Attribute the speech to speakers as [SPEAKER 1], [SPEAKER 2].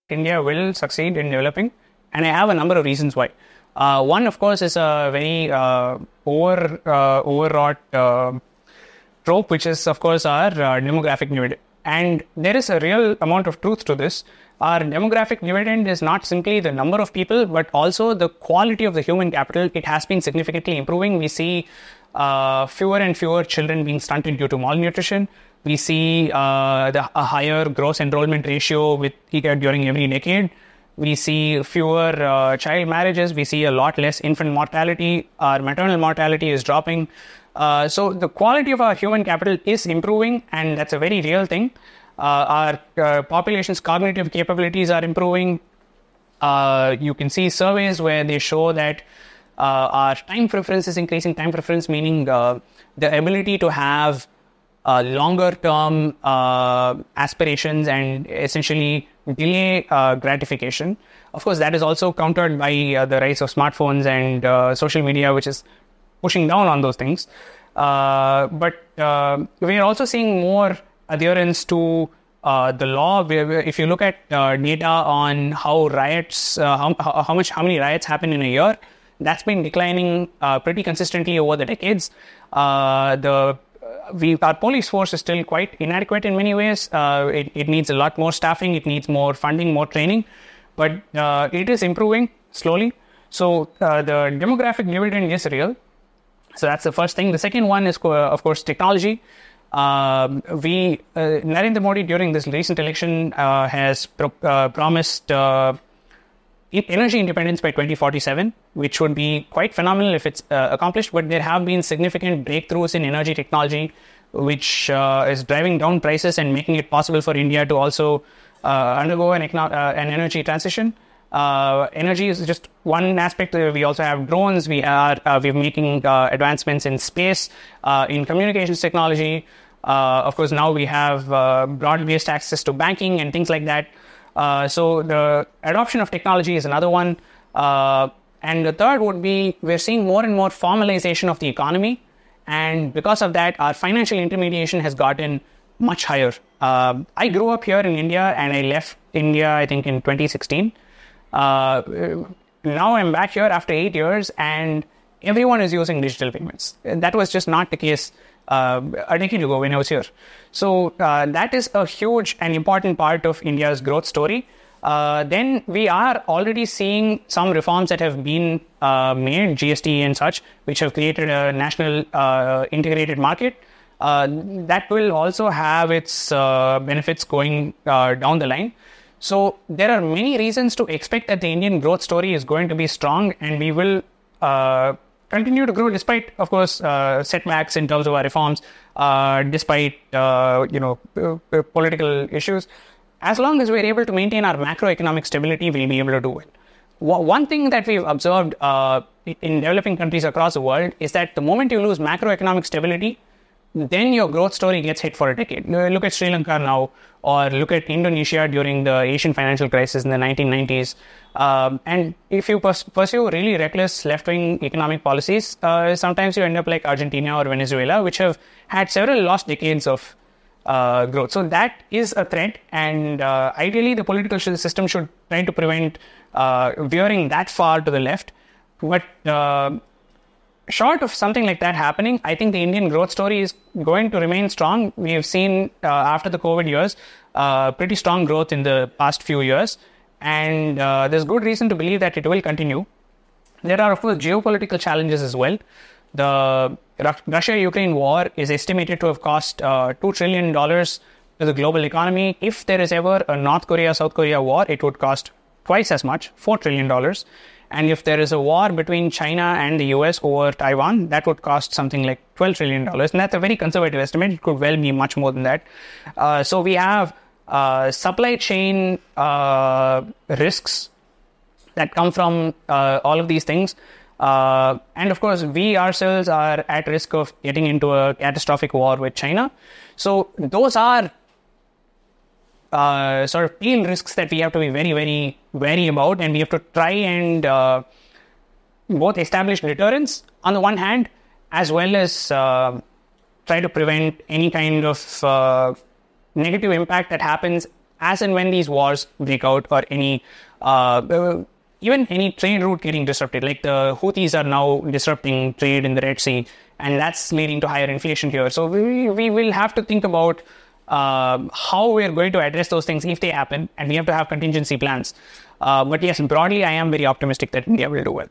[SPEAKER 1] India will succeed in developing, and I have a number of reasons why. One, of course, is a very overwrought trope, which is, of course, our demographic dividend. And there is a real amount of truth to this. Our demographic dividend is not simply the number of people, but also the quality of the human capital. It has been significantly improving. We see fewer and fewer children being stunted due to malnutrition. We see a higher gross enrollment ratio during every decade. We see fewer child marriages. We see a lot less infant mortality. Our maternal mortality is dropping. So the quality of our human capital is improving, and that's a very real thing. Our population's cognitive capabilities are improving. You can see surveys where they show that our time preference is increasing. Time preference meaning the ability to have longer term aspirations and essentially delay gratification. Of course, that is also countered by the rise of smartphones and social media, which is pushing down on those things. But we are also seeing more adherence to the law. If you look at data on how riots, how many riots happen in a year, that's been declining pretty consistently over the decades. Our police force is still quite inadequate in many ways. It needs a lot more staffing. It needs more funding, more training, but it is improving slowly. So the demographic dividend is real. So that's the first thing. The second one is, of course, technology. Narendra Modi during this recent election has promised energy independence by 2047, which would be quite phenomenal if it's accomplished. But there have been significant breakthroughs in energy technology, which is driving down prices and making it possible for India to also undergo an energy transition. Energy is just one aspect. We also have drones. We're making advancements in space, in communications technology. Of course, now we have broad-based access to banking and things like that. So the adoption of technology is another one. And the third would be, we're seeing more and more formalization of the economy. And because of that, our financial intermediation has gotten much higher. I grew up here in India and I left India, I think, in 2016. Now I'm back here after 8 years and everyone is using digital payments. That was just not the case a decade ago when I was here. So that is a huge and important part of India's growth story. Then we are already seeing some reforms that have been made, GST and such, which have created a national integrated market. That will also have its benefits going down the line. So there are many reasons to expect that the Indian growth story is going to be strong, and we will continue to grow despite, of course, setbacks in terms of our reforms, despite political issues. As long as we're able to maintain our macroeconomic stability, we'll be able to do it. One thing that we've observed in developing countries across the world is that the moment you lose macroeconomic stability, then your growth story gets hit for a decade. Look at Sri Lanka now, or look at Indonesia during the Asian financial crisis in the 1990s. And if you pursue really reckless left-wing economic policies, sometimes you end up like Argentina or Venezuela, which have had several lost decades of growth. So that is a threat, and ideally the political system should try to prevent veering that far to the left. But short of something like that happening, I think the Indian growth story is going to remain strong. We have seen after the COVID years, pretty strong growth in the past few years, and there's good reason to believe that it will continue. There are, of course, geopolitical challenges as well. The Russia-Ukraine war is estimated to have cost $2 trillion to the global economy. If there is ever a North Korea-South Korea war, it would cost twice as much, $4 trillion. And if there is a war between China and the US over Taiwan, that would cost something like $12 trillion. And that's a very conservative estimate. It could well be much more than that. So we have supply chain risks that come from all of these things. And of course, we ourselves are at risk of getting into a catastrophic war with China. So those are sort of tail risks that we have to be very, very wary about, and we have to try and both establish deterrence on the one hand, as well as try to prevent any kind of negative impact that happens as and when these wars break out or any even any trade route getting disrupted, like the Houthis are now disrupting trade in the Red Sea, and that's leading to higher inflation here. So we will have to think about how we're going to address those things if they happen, and we have to have contingency plans. But yes, broadly, I am very optimistic that India will do well.